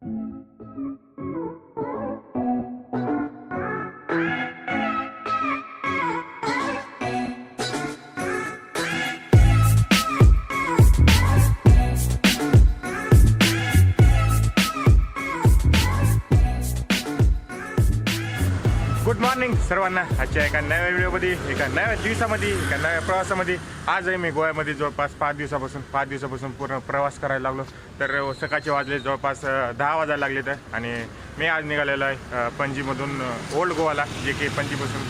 Good morning सर्वांना. आजच्या एका नव्या व्हिडिओमध्ये, एका नव्या दिवसामध्ये, एका नव्या प्रवासामध्ये आज आहे मी गोव्यामध्ये. जवळपास 5 दिवसापासून पूर्ण प्रवास करायला लागलो. तर सकाळचे वाजले जवळपास 10 वाजायला लागले तर. आणि मी आज निघालेलो आहे पणजीमधून ओल्ड गोवाला, जे की पणजीपासून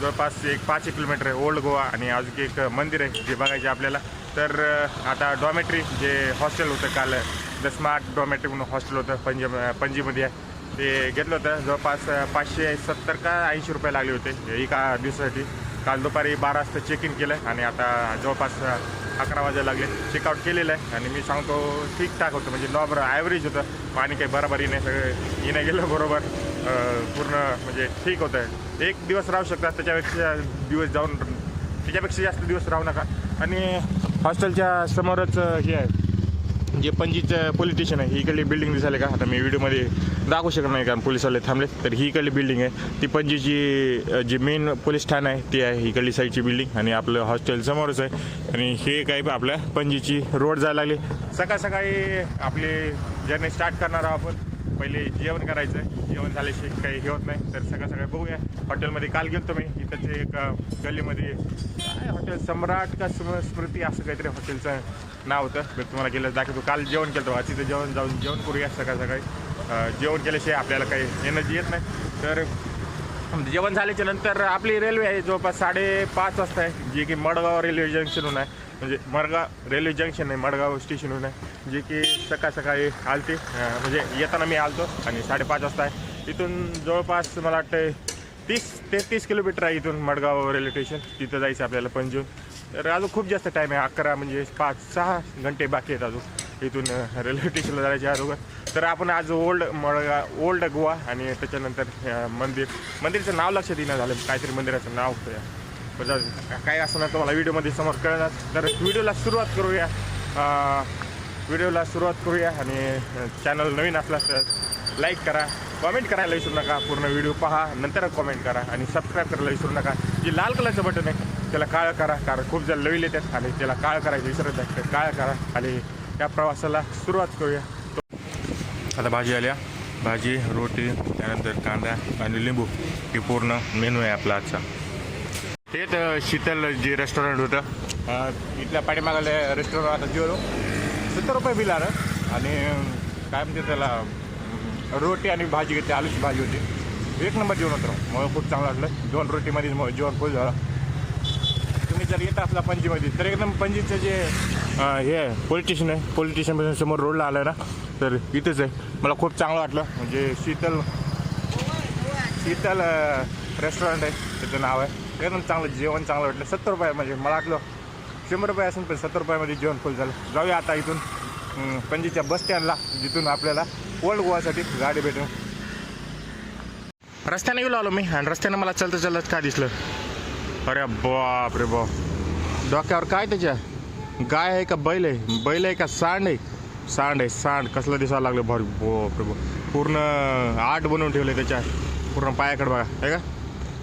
जवळपास 5 किलोमीटर आहे ओल्ड गोवा. आणि अजून एक मंदिर आहे जे बघायचे आपल्याला. तर आता डॉमेट्री जे हॉस्टेल होतं काल, द स्मार्ट डॉमेट्री म्हणून हॉस्टेल होतं पणजीमध्ये आहे, ते घेतलं होतं. जवळपास 570 का 80 रुपये लागले होते एका दिवसासाठी. काल दुपारी 12 वाजता चेक इन केलं आणि आता जवळपास 11 वाजायला लागले. चेकआउट केलेलं आहे. आणि मी सांगतो ठीकठाक होतं, म्हणजे नॉर्मल ॲव्हरेज होतं. पाणी काही बरोबरी नाही, सगळं येणं गेलं बरोबर, पूर्ण म्हणजे ठीक होतं. एक दिवस राहू शकतात, त्याच्यापेक्षा जास्त दिवस राहू नका. आणि हॉस्टेलच्या समोरच हे आहे जे पणजीचं पोलीस स्टेशन आहे. ही इकडली बिल्डिंग दिसायला का, आता मी व्हिडिओमध्ये दाखवू शकत नाही कारण पोलिसवाले थांबले. तर ही इकडली बिल्डिंग आहे, ती पणजीची जी मेन पोलीस ठाणं आहे ती आहे इकडली साईडची बिल्डिंग. आणि आपलं हॉस्टेल समोरच आहे. आणि हे काय आपल्या पणजीची रोड जायला लागली. सकाळी आपली जर्नी स्टार्ट करणार आहोत आपण. पहिले जेवण करायचं आहे, जेवण झाल्याशिवाय काही हे होत नाही. तर सकाळी बघूया. हॉटेलमध्ये काल गेलो मी, इथंच एक गल्लीमध्ये काय हॉटेल सम्राट का स्मृती असं काहीतरी हॉटेलचं नाव होतं. मी तुम्हाला गेलं दाखवतो. काल जेवण केलं होतं, तिथं जेवण करूया सकाळी. जेवण केल्याशिवाय आपल्याला काही एनर्जी येत नाही. तर जेवण झाल्याच्या नंतर आपली रेल्वे आहे जवळपास 5:30 वाजता आहे, जी की मडगाव रेल्वे जंक्शनहून आहे. म्हणजे मडगाव रेल्वे जंक्शन आहे, मडगाव स्टेशनहून आहे, जे की सकाळी आलते. म्हणजे येताना मी आलतो आणि 5:30 वाजता आहे. इथून जवळपास मला वाटतं 30-33 किलोमीटर आहे इथून मडगाव रेल्वे स्टेशन. तिथं जायचं आपल्याला पणजीहून. तर अजून खूप जास्त टाईम आहे, 11 म्हणजे 5-6 घंटे बाकी आहेत अजून इथून रेल्वे स्टेशनला जायच्या अगोदर. तर आपण आज ओल्ड गोवा आणि त्याच्यानंतर मंदिरचं नाव लक्षात येणं झालं, काहीतरी मंदिराचं नाव होतं. काय असं ना तुम्हाला व्हिडिओमध्ये समोर कळणार. तर व्हिडिओला सुरुवात करूया. आणि चॅनल नवीन असला तर लाईक करा, कॉमेंट करायला विसरू नका. पूर्ण व्हिडिओ पहा, नंतर कॉमेंट करा आणि सबस्क्राईब करायला विसरू नका. जे लाल कलरचं बटन आहे त्याला काळं करा, कारण खूप जण नवीन येतात आणि त्याला काळं करायचं विसरत आहे. तर काळं करा आणि या प्रवासाला सुरुवात करूया. आता भाजी, रोटी, त्यानंतर कांदा आणि लिंबू, हे पूर्ण मेनू आहे आपला आजचा. हे तर शीतल जे रेस्टॉरंट होतं, इथल्या पाठीमागाला रेस्टॉरंट. आता जेवलो 70 रुपये बिल आलं. आणि काय म्हणते त्याला, रोटी आणि भाजी घेतली, आलूची भाजी होती. 1 नंबर जेवण होतं, मला खूप चांगलं वाटलं. 2 रोटीमध्येच मग जेवण फुल झालं. तुम्ही जर येत असला पणजीमध्ये तर एकदम पणजीचं जे हे आहे पोलीस स्टेशनपासून समोर रोडला आलं ना, तर इथंच आहे. मला खूप चांगलं वाटलं. म्हणजे शीतल रेस्टॉरंट आहे, त्याचं नाव आहे. एकदम चांगलं जेवण, चांगलं वाटलं. 70 रुपये, म्हणजे मला वाटलं 100 रुपये असेल, पण 70 रुपयामध्ये जेवण फुल झालं. जाऊया आता इथून पणजीच्या बस स्टँडला, जिथून आपल्याला ओल्ड गोवासाठी गाडी भेटेल. रस्त्याने गेलो आलो मी, आणि रस्त्याने मला चालत काय दिसलं, अरे बाप रे बाप, डोक्यावर काय त्याच्या गाय आहे का बैल आहे का सांड आहे. सांड कसलं दिसायला लागलं भारी. बाप रे बाप, पूर्ण 8 बनवून ठेवले त्याच्या. पूर्ण पायाकडे बघा, आहे का,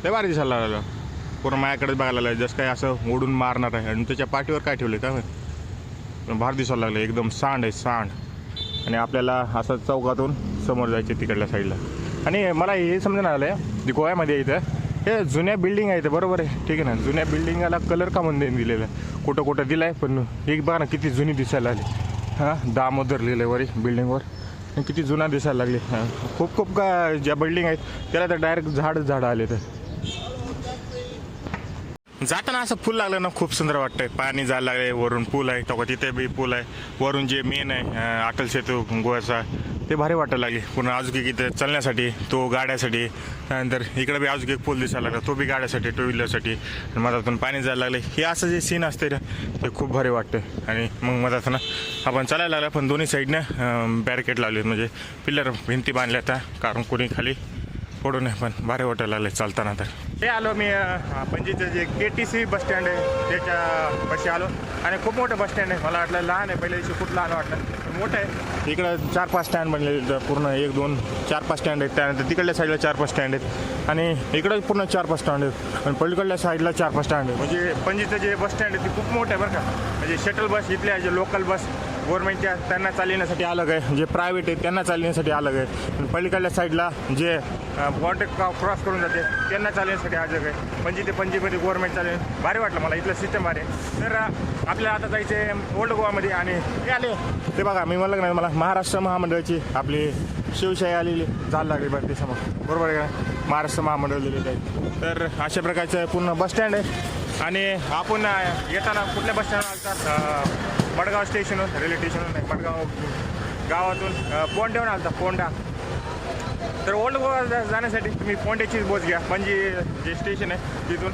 ते भारी दिसायला लागलं. पूर्ण मायाकडे बघायला लागलं, जसं काय असं ओढून मारणार आहे. आणि त्याच्या पाठीवर काय ठेवलं काय भारी दिसायला लागलं. एकदम सांड आहे, सांड. आणि आपल्याला असं चौकातून समोर जायचे तिकडल्या साईडला. आणि मला हे समजून आलं आहे, गोव्यामध्ये इथं हे जुन्या बिल्डिंग आहे, बरोबर आहे, ठीक आहे ना. जुन्या बिल्डिंगाला कलर का म्हणून दिलेला आहे, कुठं दिला आहे. पण एक बघा ना किती जुनी दिसायला आली. दामोदर लिहिलं आहे वरी बिल्डिंगवर, किती जुना दिसायला लागले. खूप का ज्या बिल्डिंग आहेत त्याला तर डायरेक्ट झाड आले. तर जाताना असं फुल लागलं ना, खूप सुंदर वाटतंय. पाणी जायला लागले, वरून पूल आहे, तो तिथे बी पूल आहे. वरून जे मेन आहे अटल सेतू गोव्याचा, ते भारी वाटायला लागले. पुन्हा अजून एक इथं चालण्यासाठी, तो गाड्यासाठी. त्यानंतर इकडे बी अजून एक पूल दिसायला लागला, तो बी गाड्यासाठी, 2 व्हीलरसाठी. मधातून पाणी जायला लागले. हे असं जे सीन असते ना, ते खूप भारी वाटतं. आणि मग मधातून आपण चालायला लागला, पण दोन्ही साईडनं बॅरिकेड लावले, म्हणजे पिल्लर भिंती बांधल्या आता, कारण कोणी खाली पडू नये. पण भारी वाटायला लागले चालताना. तर हे आलो मी पणजीचं जे KTC बस स्टँड आहे त्याच्या पाशी आलो. आणि खूप मोठं बस स्टँड आहे. मला वाटलं लहान आहे, पहिल्या दिवशी खूप लहान वाटलं. मोठं आहे. इकडं 4-5 स्टँड बनलेले पूर्ण 1, 2, 4-5 स्टँड आहेत. त्यानंतर तिकडल्या साईडला 4-5 स्टँड आहेत आणि इकडं पूर्ण 4-5 स्टँड आहेत आणि पलीकडल्या साईडला 4-5 स्टँड आहे. म्हणजे पणजीचं जे बस स्टँड आहे ते खूप मोठं आहे बरं का. म्हणजे शटल बस इथल्या जे लोकल बस गव्हर्नमेंटच्या त्यांना चालवण्यासाठी अलग आहे, जे प्रायव्हेट आहे त्यांना चालवण्यासाठी अलग आहे. आणि पलीकडल्या साईडला जे बॉर्डर क्रॉस करून जाते त्यांना चालवण्यासाठी अलग आहे. पणजी ते पणजीमध्ये गव्हर्नमेंट चालवेल. भारी वाटलं मला, इथलं सिस्टम भारी आहे. तर आपल्याला आता जायचं आहे ओल्ड गोवामध्ये आणि हे आले ते बघा, मी म्हणलं नाही मला महाराष्ट्र महामंडळाची आपली शिवशाही आलेली जायला लागली बरं ते समोर, बरोबर आहे का. महाराष्ट्र महामंडळ दिलेलं आहे. तर अशा प्रकारचं पूर्ण बस स्टँड आहे आणि आपण येताना कुठल्या बस स्टँडवर आलतात, मडगाव स्टेशनहून, रेल्वे स्टेशनहून नाही, मडगाव गावातून पोंड्याहून आलता, पोंडा. तर ओल्ड गोवा जाण्यासाठी तुम्ही पोंड्याचीच बस घ्या. म्हणजे जे स्टेशन आहे तिथून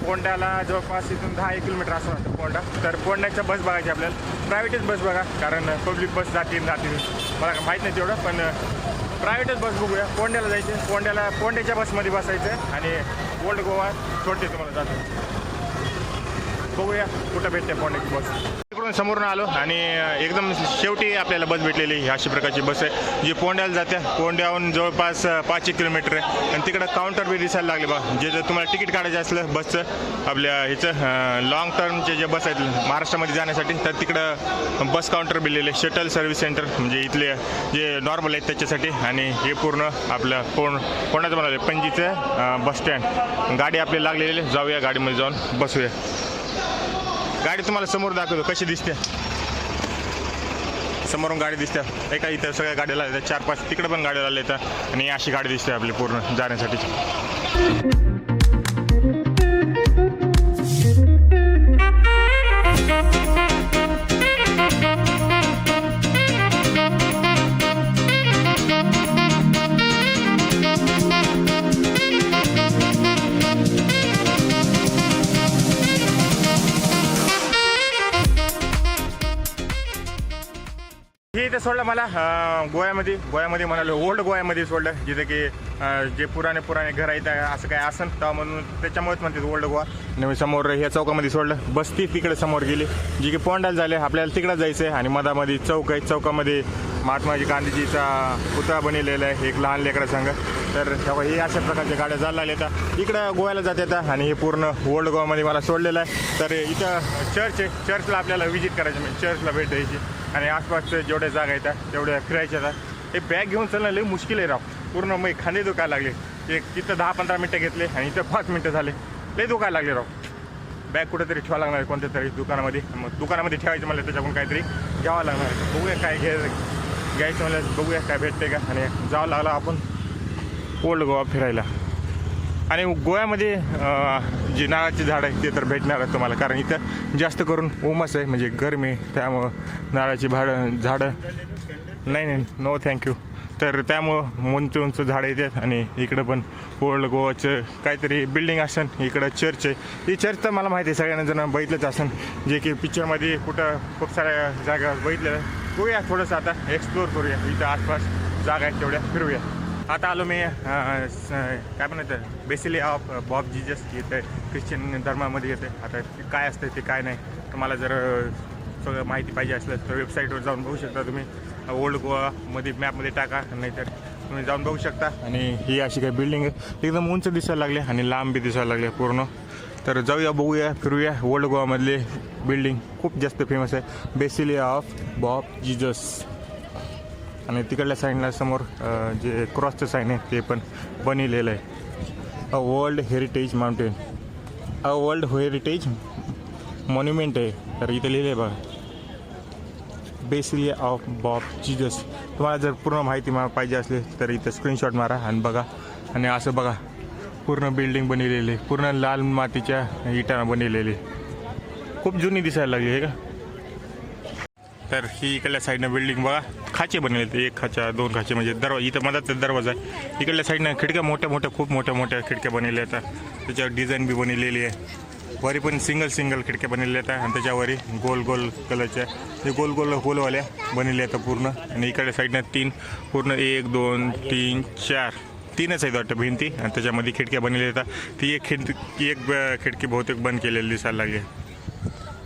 पोंड्याला जवळपास इथून 10-1 किलोमीटर असं वाटतं पोंडा. तर पोंड्याच्या बस बघायची आपल्याला, प्रायव्हेटच बस बघा, कारण पब्लिक बस जातील मला माहीत नाही तेवढं, पण प्रायव्हेटच बस बघूया. पोंड्याला जायचं, पोंड्याच्या बसमध्ये बसायचं आणि ओल्ड गोवा सोडते तुम्हाला जातो. बघूया कुठं भेटते पोंड्याची बस. तिकडून समोरून आलो आणि एकदम शेवटी आपल्याला बस भेटलेली ही अशी प्रकारची बस आहे जी पोंड्याला जाते. पोंड्याहून जवळपास 5-1 किलोमीटर आहे आणि तिकडं काउंटर बी दिसायला लागले बा. जे जर तुम्हाला तिकीट काढायचं असलं बसचं आपल्या ह्याचं लॉंग टर्मचे जे बस आहेत महाराष्ट्रामध्ये जाण्यासाठी, तर तिकडं बस काउंटर बिललेले शटल सर्व्हिस सेंटर म्हणजे इथले जे नॉर्मल आहेत त्याच्यासाठी. आणि हे पूर्ण आपलं पोंड्याचं म्हणाले पणजीचं बस स्टँड. गाडी आपल्याला लागलेली, जाऊया गाडीमध्ये जाऊन बसूया. गाडी तुम्हाला समोर दाखवतो कशी दिसते. समोरून गाडी दिसते एका, इथं सगळ्या गाड्या येतात 4-5, तिकडे पण गाड्या आल्या येतात आणि अशी गाडी दिसते आपली पूर्ण जाण्यासाठी. हे इथं सोडलं मला गोव्यामध्ये म्हणालो ओल्ड गोव्यामध्ये सोडलं, जिथं की जे पुराणे घर आहेत असं काय असन तर म्हणून त्याच्यामुळेच म्हणतात ओल्ड गोवा. आणि समोर ह्या चौकामध्ये सोडलं. बस ती तिकडे समोर गेली जी की पोंड्याला झाले. आपल्याला तिकडं जायचं आहे आणि मधामध्ये चौक आहे. चौकामध्ये महात्माजी गांधीजीचा पुतळा बनलेला आहे एक लहान लेकरा संघ. तर हे अशा प्रकारच्या गाड्या जायला लागल्या आता इकडं गोव्याला जात येतात आणि हे पूर्ण ओल्ड गोवामध्ये मला सोडलेलं आहे. तर इथं चर्च आहे, चर्चला आपल्याला व्हिजिट करायची म्हणजे चर्चला भेट द्यायची आणि आसपासच्या जेवढ्या जागा येतात तेवढ्या फिरायच्या आहेत. हे बॅग घेऊन चालणं लई मुश्किल आहे राव. पूर्ण मग खांदे दुखायला लागले. एक तिथं 10-15 मिनटं घेतले आणि इथं 5 मिनटं झाले. लई दुखायला लागले राव. बॅग कुठेतरी ठेवावं लागणार आहे कोणत्या तरी दुकानामध्ये. मग दुकानामध्ये ठेवायचं मला त्याच्याकडून काहीतरी घ्यावं लागणार आहे. बघूया काय घ्यायचं मला, बघूया काय भेटते का. आणि जावं लागलं आपण ओल्ड गोवा फिरायला. आणि गोव्यामध्ये जी नारळाची झाडं आहे ते तर भेटणार आहे तुम्हाला, कारण इथं जास्त करून उमस आहे म्हणजे गरमी आहे. त्यामुळं नारळाची झाडं नाही नो थँक्यू. तर त्यामुळं उंच झाडं येतात. आणि इकडं पण ओल्ड गोवाचं काहीतरी बिल्डिंग असेल. इकडं चर्च आहे. ही चर्च तर मला माहिती आहे, सगळ्यांना जण बघितलंच असेल, जे की पिक्चरमध्ये कुठं खूप साऱ्या जागा बघितल्या. बघूया थोडंसं आता एक्सप्लोर करूया. इथं आसपास जागा आहेत तेवढ्या फिरूया. आता आलो मी काय म्हणतात बेसिली ऑफ बॉब जीजस येतं आहे, ख्रिश्चन धर्मामध्ये येते. आता काय असतं ते काय नाही, तुम्हाला जर सगळं माहिती पाहिजे असलं तर वेबसाईटवर जाऊन बघू शकता तुम्ही. ओल्ड गोवामध्ये मॅपमध्ये टाका, नाहीतर तुम्ही जाऊन बघू शकता. आणि ही अशी काही बिल्डिंग आहे एकदम उंच दिसायला लागले आणि लांब बी दिसायला लागले पूर्ण. तर जाऊया बघूया फिरूया. ओल्ड गोवामधले बिल्डिंग खूप जास्त फेमस आहे, बेसिली ऑफ बॉब जीजस. आणि तिकडल्या साईडला समोर जे क्रॉसचं साईन आहे ते पण बनलेलं आहे. A world heritage mountain, a world heritage monument आहे. तर इथं लिहिलं आहे बघा बेसिलिया ऑफ बॉब जीजस. तुम्हाला जर पूर्ण माहिती पाहिजे असली तर इथं स्क्रीनशॉट मारा आणि बघा. आणि असं बघा पूर्ण बिल्डिंग बनलेली, पूर्ण लाल मातीच्या इटानं बनलेली, खूप जुनी दिसायला लागली आहे का. तर ही इकडल्या साईडनं बिल्डिंग बघा, खाचे बनलेले, 1 खाचा 2 खाचे म्हणजे दरवाजा. इथं मधात दरवाजा आहे. इकडल्या साईडनं खिडक्या खूप मोठ्या खिडक्या बनलेल्या आहेत. त्याच्यावर डिझाईन बी बनलेली आहे. वरी पण सिंगल खिडक्या बनलेल्या आहेत आणि त्याच्यावरी गोल कलरच्या हे गोल होलवाल्या बनलेल्या आहेत पूर्ण. आणि इकडल्या साईडनं 3 पूर्ण 1 2 3 4 3च आहेत वाटतं भिंती आणि त्याच्यामध्ये खिडक्या बनलेल्या आहेत. ती एक खिडकी बहुतेक बंद केलेली दिसायला लागली.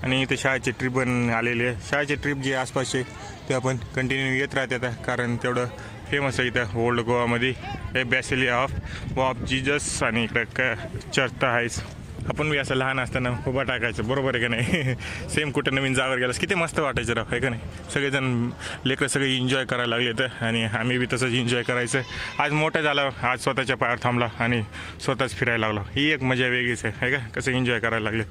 आणि इथे शाळेची ट्रिप पण आलेली आहे. शाळेची ट्रिप जे आसपासचे ते आपण कंटिन्यू येत राहतात, कारण तेवढं फेमस आहे इथं ओल्ड गोवामध्ये हे बॅसिलिया ऑफ बॉब जीजस. आणि इकडं चर्च तर आहेच. आपण बी असं लहान असताना उभा टाकायचं, बरोबर आहे का नाही? सेम कुठं नवीन जागेवर गेलास किती मस्त वाटायचं राव, आहे का नाही? सगळेजण लेकरं सगळे एन्जॉय करायला लागले तर, आणि आम्ही बी तसंच एन्जॉय करायचं. आज मोठं झालं, आज स्वतःच्या पायावर थांबला आणि स्वतःच फिरायला लागलो. ही एक मजा वेगळीच आहे का? कसं एन्जॉय करायला लागले,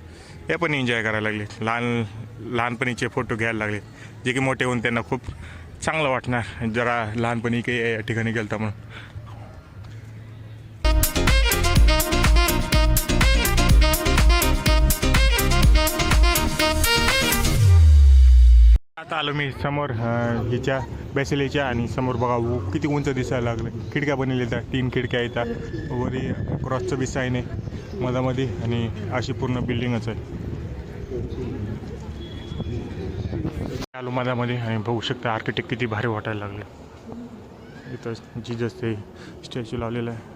हे पण एन्जॉय करायला लागले. लहानपणीचे फोटो घ्यायला लागले, जे की मोठे होऊन त्यांना खूप चांगलं वाटणार जरा लहानपणी काही या ठिकाणी गेलं तर म्हणून. आता आलो मी समोर हिच्या बॅसिलियाच्या, आणि समोर बघा किती उंच दिसायला लागलं. खिडक्या बनवल्या येतात, 3 खिडक्या येतात, वरी क्रॉसचं बी साईन आहे मधामध्ये, आणि अशी पूर्ण बिल्डिंगच आहे. आलो मधामध्ये आणि बघू शकता आर्किटेक्ट किती भारी वाटायला लागले. इथं जीजस ते स्टॅच्यू लावलेलं आहे.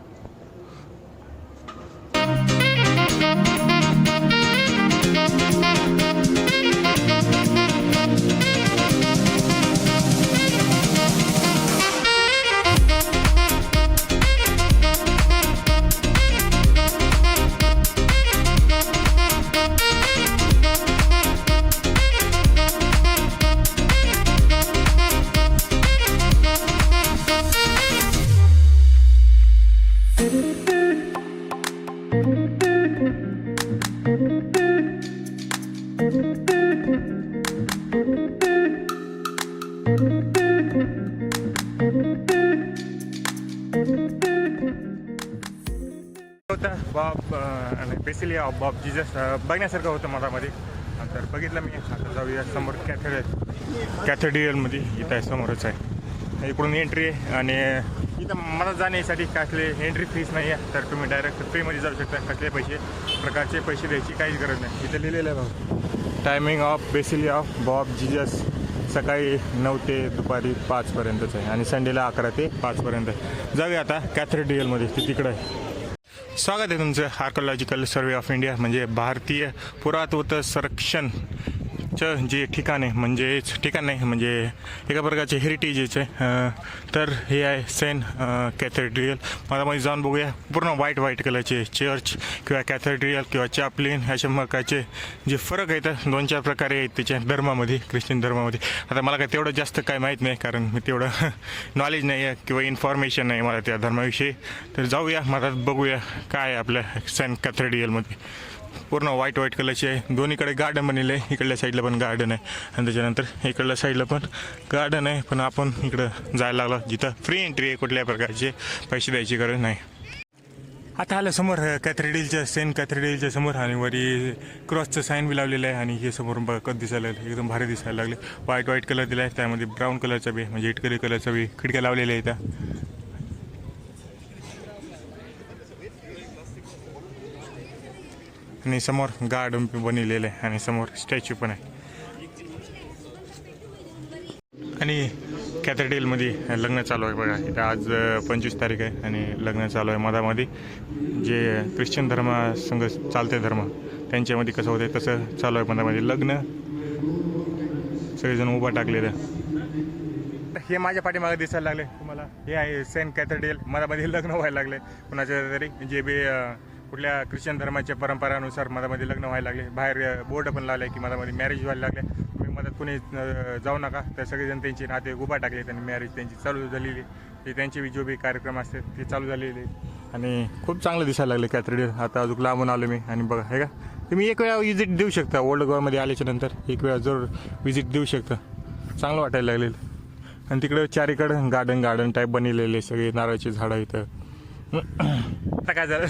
होता बॉब आणि बॅसिलिया ऑफ बॉब जीजस बघण्यासारखं होतं मधामध्ये. तर बघितलं मी. आता जाऊया समोर कॅथेड्रलमध्ये. इथं आहे, समोरच आहे. इकडून एंट्री आहे, आणि इथं मला जाण्यासाठी कसले एंट्री फीस नाही आहे. तर तुम्ही डायरेक्ट फ्रीमध्ये जाऊ शकता. कसले प्रकारचे पैसे द्यायची काहीच गरज नाही. इथं लिहिलेलं आहे बघा, timing of basilica of Bom Jesus सकाळी 9 ते दुपारी 5पर्यंतच आहे, आणि संडेला 11 ते 5पर्यंत. जाऊया आता कॅथेड्रलमध्ये, ते तिकडं आहे. स्वागत आहे तुमचं आर्किओलॉजिकल सर्वे ऑफ इंडिया, म्हणजे भारतीय पुरातत्व संरक्षणचं जे ठिकाण आहे, म्हणजेच ठिकाण नाही, म्हणजे एका प्रकारचे हेरिटेजेस आहे. तर हे आहे सेंट कॅथेड्रल. मला जाऊन बघूया. पूर्ण व्हाईट कलरचे चर्च किंवा कॅथेड्रल किंवा चॅपलिन अशा प्रकारचे जे फरक आहेत 2-4 प्रकारे आहेत त्याच्या धर्मामध्ये, ख्रिश्चन धर्मामध्ये. आता मला काय तेवढं जास्त काय माहीत नाही, कारण मी तेवढं नॉलेज नाही आहे किंवा इन्फॉर्मेशन नाही मला त्या धर्माविषयी. तर जाऊया, मला बघूया काय आहे आपल्या सेंट कॅथेड्रलमध्ये. पूर्ण व्हाईट कलरचे आहे. दोन्हीकडे गार्डन बनलेलं आहे. इकडल्या साईडला पण गार्डन आहे, आणि त्याच्यानंतर इकडल्या साईडला पण गार्डन आहे. पण आपण इकडं जायला लागलो जिथं फ्री एंट्री आहे, कुठल्या प्रकारचे पैसे द्यायची गरज नाही. आता आलं समोर कॅथेड्रलच्या, सेंट कॅथेड्रलच्या समोर, आणि वरी क्रॉसचं साईन बी लावलेलं आहे. आणि हे समोर बघत दिसायला लागलं, एकदम भारी दिसायला लागले. व्हाईट कलर दिला आहे, त्यामध्ये ब्राऊन कलरचा बी, म्हणजे इटकरी कलरचा बी खिडक्या लावलेल्या आहेत. आणि समोर गार्डन बनलेलं आहे, आणि समोर स्टॅच्यू पण आहे. आणि कॅथेड्रलमध्ये लग्न चालू आहे बघा. इथं आज 25 तारीख आहे, आणि लग्न चालू आहे मधामध्ये. जे ख्रिश्चन धर्मासंग चालते धर्म, त्यांच्यामध्ये कसं होतं तसं चालू आहे मधामध्ये लग्न. सगळेजण उभा टाकलेलं. हे माझ्या पाठीमागे दिसायला लागले तुम्हाला. हे आहे सेंट कॅथेड्रल. मधामध्ये लग्न व्हायला लागले कुणाच्या तरी, जे बी कुठल्या ख्रिश्चन धर्माच्या परंपरानुसार मधामध्ये लग्न व्हायला लागले. बाहेर बोर्ड पण लावले की मधामध्ये मॅरेज व्हायला लागले, तुम्ही मधात कोणी जाऊ नका. तर सगळेजण त्यांचे नाते उभा टाकले, त्यांनी मॅरेज त्यांची चालू झालेली. ते त्यांचे जो बी कार्यक्रम असतात ते चालू झालेले, आणि खूप चांगलं दिसायला लागले कॅथेड्रल. आता अजून लांबून आलो मी, आणि बघा हे का, तुम्ही एक वेळा विजिट देऊ शकता. ओल्ड गोवामध्ये आल्याच्या नंतर एक वेळा जरूर विजिट देऊ शकता. चांगलं वाटायला लागलेलं. आणि तिकडं चारीकडं गार्डन टाईप बनलेले सगळे नारळाचे झाडं इथं. आता काय झालं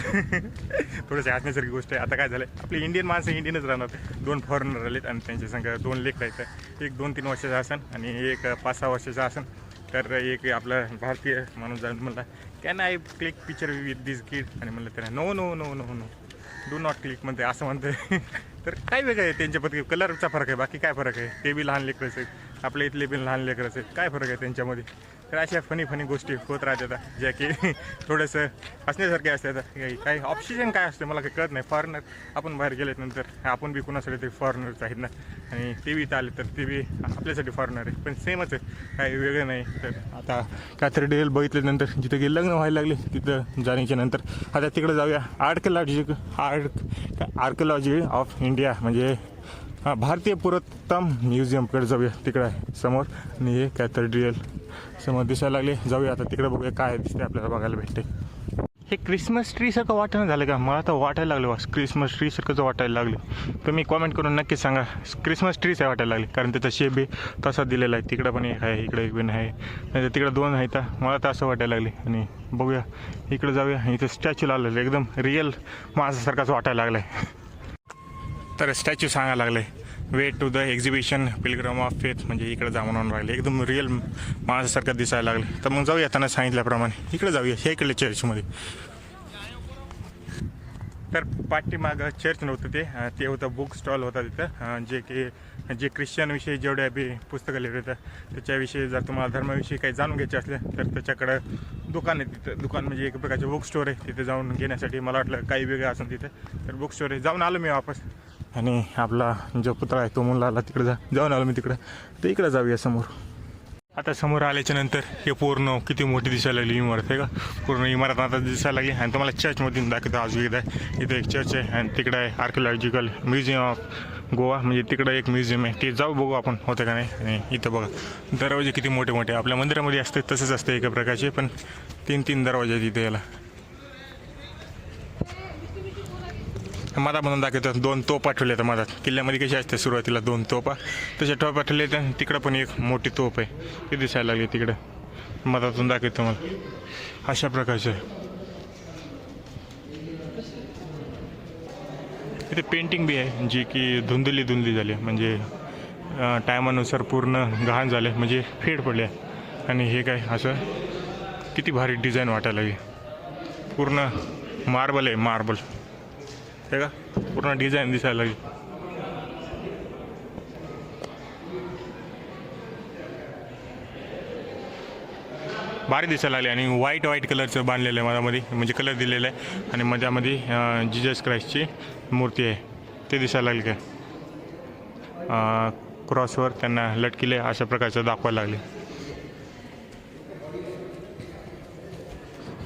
थोडंसं हसण्यासारखी गोष्ट आहे. आता काय झालं, आपले इंडियन माणसं इंडियनच राहणार. 2 फॉरेनर आलेत, आणि त्यांच्या संख्या 2 लेकरं आहेत. एक 2-3 वर्षाचा असन, आणि एक 5-6 वर्षाचा असन. तर एक आपला भारतीय माणूस जाऊन म्हणला, can I click picture with this kid? आणि म्हणलं त्याला no no no no no do not click म्हणते, असं म्हणते. तर काय वेगळं आहे त्यांच्यापैकी, कलरचा फरक आहे, बाकी काय फरक आहे. ते बी लहान लेकरच आहेत, आपल्या इथले बी लहान लेकरच आहेत. काय फरक आहे त्यांच्यामध्ये? तर अशा फनी गोष्टी होत राहतात ज्या की थोडंसं हसण्यासारखे असतात. काही ऑप्शन काय असतं मला काही कळत नाही. फॉरेनर आपण बाहेर गेल्यानंतर आपण बी कुणासाठी तरी फॉरेनर्स आहेत ना, आणि ते बी इथं आले तर ते बी आपल्यासाठी फॉरेनर आहे, पण सेमच आहे, काही वेगळं नाही. तर आता कॅथेड्रल बघितल्यानंतर जिथं गेलं लग्न व्हायला लागले तिथं जाण्याच्या नंतर आता तिकडे जाऊया. आर्किओलॉजी ऑफ इंडिया म्हणजे भारतीय पुरातत्व म्युझियमकडे जाऊया. तिकडं आहे समोर, आणि हे कॅथेड्रल समोर दिसायला लागले. जाऊया आता तिकडे, बघूया काय दिसते आपल्याला बघायला भेटते. हे क्रिसमस ट्रीसारखं वाटायला झालं का? मला तर वाटायला लागलं वास, क्रिसमस ट्रीसारखंच वाटायला लागले. तुम्ही कॉमेंट करून नक्की सांगा क्रिसमस ट्रीच आहे वाटायला लागले, कारण त्याचा शेप बी तसा दिलेला आहे. तिकडं पण एक आहे, इकडे एक पण आहे, नाही तिकडे 2 आहेत. मला तर असं वाटायला लागले. आणि बघूया इकडे जाऊया. इथं स्टॅच्यू लावलेलं एकदम रिअल माणसासारखाच वाटायला लागलं आहे. तर स्टॅच्यू सांगायला लागले way to the exhibition pilgrim of faith, म्हणजे इकडे जा म्हणून राहिले. एकदम रिअल माणसासारखं दिसायला लागले. तर मग जाऊया त्यांना सांगितल्याप्रमाणे इकडे जाऊया, हे इकडे चर्चमध्ये. तर पाठीमागं चर्च नव्हतं, ते होतं बुक स्टॉल होता तिथं, जे ख्रिश्चनविषयी जेवढे बी पुस्तकं लिहिलं होतं त्याच्याविषयी. जर तुम्हाला धर्माविषयी काही जाणून घ्यायचे असले तर त्याच्याकडं दुकान आहे. तिथं दुकान म्हणजे एक प्रकारचे बुक स्टोर आहे. तिथे जाऊन घेण्यासाठी मला वाटलं काही वेगळं असेल तिथं, तर बुक स्टोर आहे. जाऊन आलो मी वापस, आणि आपला जो पुतळा आहे तो मुलगा आला तिकडे जाऊन आलो मी तिकडं. तर इकडं जाऊया समोर. आता समोर आल्याच्या नंतर हे पूर्ण किती मोठी दिसायला लागली इमारत आहे का? पूर्ण इमारत आता दिसायला लागली. आणि तुम्हाला चर्चमधून दाखवतो अजून एकदा. इथं एक चर्च आहे, आणि तिकडे आहे आर्किओलॉजिकल म्युझियम ऑफ गोवा, म्हणजे तिकडं एक म्युझियम आहे. ते जाऊ बघू आपण होतं का नाही. आणि इथं बघा दरवाजे किती मोठे मोठे, आपल्या मंदिरामध्ये असते तसंच असतं एका प्रकारचे, पण 3 दरवाजे आहेत इथे. याला मधात म्हणून दाखवतात 2 तोफा ठेवल्या तर मधात. किल्ल्यामध्ये कशी असते सुरुवातीला 2 तोफा, तशा तोफा ठेवले तर तिकडं पण एक मोठी तोफ आहे, ते दिसायला लागली तिकडं. मधातून दाखवतो मला अशा प्रकारचे. इथे पेंटिंग बी आहे जी की धुंदली झाली, म्हणजे टायमानुसार पूर्ण घाण झाले, म्हणजे फेड पडले. आणि हे काय असं किती भारी डिझाईन वाटायला लागली. पूर्ण मार्बल आहे, मार्बल हे का, पूर्ण डिझाईन दिसायला लागली. भारी दिसायला लागले. आणि व्हाईट कलरचं बांधलेलं आहे मधामध्ये, म्हणजे कलर दिलेला आहे. आणि मधामध्ये जीजस क्राइस्टची मूर्ती आहे, ते दिसायला लागले. काय क्रॉसवर त्यांना लटकिले अशा प्रकारचं दाखवायला लागले.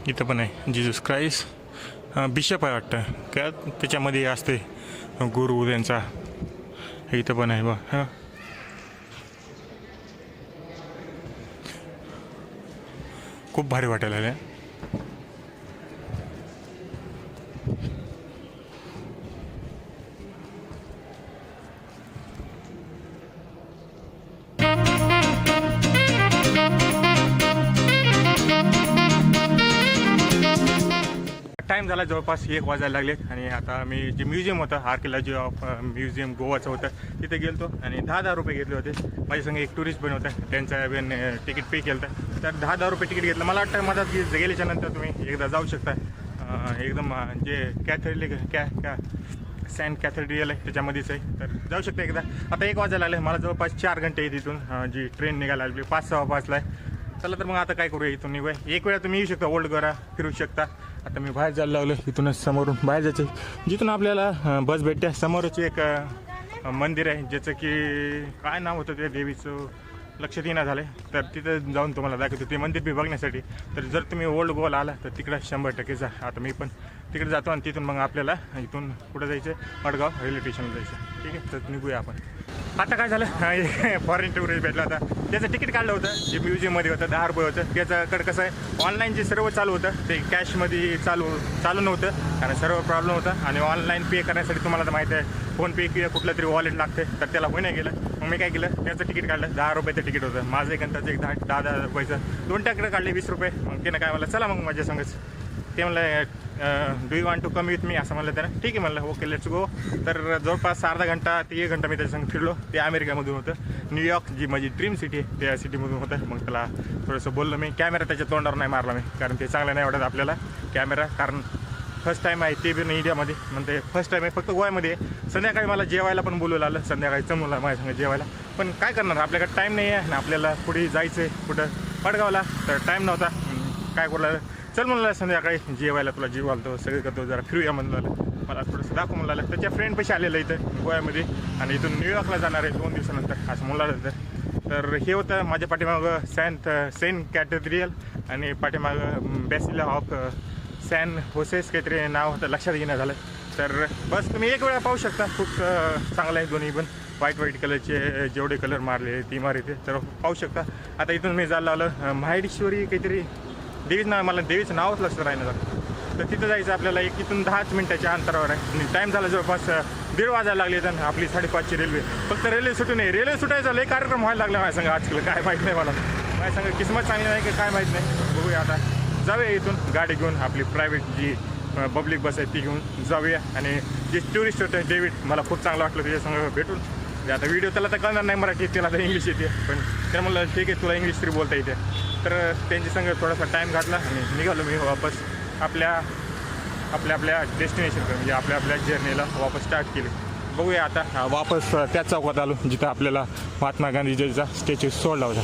इथं पण आहे जीजस क्राइस्ट, बिशप आहे वाटतं काय त्याच्यामध्ये असते गुरु त्यांचा. इथं पण आहे बा. हां खूप भारी वाटायला लागलं. टाईम झाला जवळपास 1 वाजायला लागले. आणि आता मी जे म्युझियम होतं आर्किओलॉजी ऑफ म्युझियम गोवाचं होतं तिथे गेलो, आणि 10 रुपये घेतले होते. माझ्यासंग एक टुरिस्ट पण होता, त्यांचा तिकीट पे केलं होतं. तर 10 रुपये तिकीट घेतलं. मला वाटतं मधात गेल्याच्या नंतर तुम्ही एकदा जाऊ शकता. एकदम जे सेंट कॅथेड्रल आहे त्याच्यामध्येच आहे, तर जाऊ शकता एकदा. आता 1 वाजायला लागले. मला जवळपास 4 घंटे आहे तिथून, जी ट्रेन निघायला लागली 5:15ला आहे. चला तर मग आता काय करूया, इथून निघूया. एक वेळा तुम्ही येऊ शकता, ओल्ड गोवा फिरू शकता. आता मी बाहेर जायला लागलो, इथूनच समोरून बाहेर जायचं, जिथून आपल्याला बस भेटते. समोरच एक मंदिर आहे ज्याचं की काय नाव होतं त्या देवीचं लक्षात येणं झालं. तर तिथं जाऊन तुम्हाला दाखवतो ते मंदिर बी बघण्यासाठी. तर जर तुम्ही ओल्ड गोवाला आला तर तिकडं 100% जा. आता मी पण तिकडे जातो, आणि तिथून मग आपल्याला इथून कुठं जायचं, मडगाव रेल्वे स्टेशनला जायचं. ठीक आहे, तर निघूया आपण. आता काय झालं, फॉरेन टुरिस्ट भेटला होता, त्याचं तिकीट काढलं होतं जे म्युझियममध्ये होतं, 10 रुपये होतं. त्याच्याकडे कसं आहे, ऑनलाईन जे सर्व चालू होतं ते कॅशमध्ये चालू नव्हतं, कारण सर्व प्रॉब्लेम होता. आणि ऑनलाईन पे करण्यासाठी तुम्हाला तर माहिती आहे फोनपे किंवा कुठलं तरी वॉलेट लागते, तर त्याला होई नाही गेलं. मग मी काय केलं, त्याचं तिकीट काढलं. 10 रुपयाचं तिकीट होतं माझं, एक त्याचं एक 10 रुपयाचं 2 टाकडे काढले 20 रुपये. मग त्यानं काय म्हणलं, चला मग माझ्या संगच. ते म्हणलं do you want to come with me, असं म्हणलं त्यानं. ठीक आहे म्हणलं, ओके लेट्स गो. तर जवळपास अर्धा घंटा ते 1 घंटा मी त्याच्यासंग फिरलो. ते अमेरिकामधून होतं, न्यूयॉर्क जी माझी ड्रीम सिटी आहे त्या सिटीमधून होतं. मग त्याला थोडंसं बोललो मी. कॅमेरा त्याच्या तोंडावर नाही मारला मी, कारण ते चांगलं नाही वाटत आपल्याला कॅमेरा, कारण फर्स्ट टाईम आहे ते पण इंडियामध्ये. म्हणते फर्स्ट टाईम आहे, फक्त गोव्यामध्ये. संध्याकाळी मला जेवायला पण बोलवलं आलं, संध्याकाळी जमवलं माझ्या संग जेवायला. पण काय करणार, आपल्याकडे टाईम नाही आहे ना, आपल्याला पुढे जायचं आहे कुठं, पडगावला. तर टाईम नव्हता, काय करू लागलं, चल म्हणलं संध्याकाळी जेवायला, तुला जीव घालतो, सगळं करतो, जरा फिरूया म्हणलं, मला थोडंसं दाखव म्हणलं. त्याच्या फ्रेंड पैसे आलेलं इथं गोव्यामध्ये आणि इथून न्यूयॉर्कला जाणार आहे 2 दिवसानंतर असं म्हणलं. तर हे होतं माझ्या पाठीमागं सेंट कॅथेड्रियल आणि पाठीमागं बॅसिला ऑफ सॅन होसेस काहीतरी नाव होतं, लक्षात घेणं झालं. तर बस तुम्ही एक वेळा पाहू शकता, खूप चांगलं आहे. दोन्ही पण व्हाईट कलरचे जेवढे कलर मारले ती मारते तर पाहू शकता. आता इथून मी जायला लावलं माहेडेश्वरी काहीतरी देवीचं नाव, मला देवीचं नावच लक्षात राहिलं झालं. तर तिथं जायचं आपल्याला इथून 10 मिनिटाच्या अंतरावर आहे आणि टाईम झाला जवळपास 1:30 वाजायला लागले. तर आपली 5:30ची रेल्वे, फक्त रेल्वे सुटू नये, रेल्वे सुटायचा लय कार्यक्रम व्हायला लागला माझ्या संग आजकाल, काय माहीत नाही मला, माझ्या संग किस्मत चांगली नाही की काय माहीत नाही. बघूया आता, जाऊया इथून गाडी घेऊन, आपली प्रायव्हेट जी पब्लिक बस आहे ती घेऊन जाऊया. आणि जे टुरिस्ट होते डेव्हिड, मला खूप चांगलं वाटलं त्याच्या संग भेटून. आता व्हिडिओ त्याला तर कळणार नाही मराठी, त्याला तर इंग्लिश येते, पण त्याला म्हणलं ठीक आहे तुला इंग्लिश तरी बोलता येते. तर त्यांच्या संग थोडासा टाईम घातला आणि निघालो मी वापस आपल्या डेस्टिनेशन, म्हणजे आपल्या जर्नीला वापस स्टार्ट केली. बघूया आता वापस त्याच चौकात आलो जिथं आपल्याला महात्मा गांधीजीचा स्टॅच्यू सोडला होता.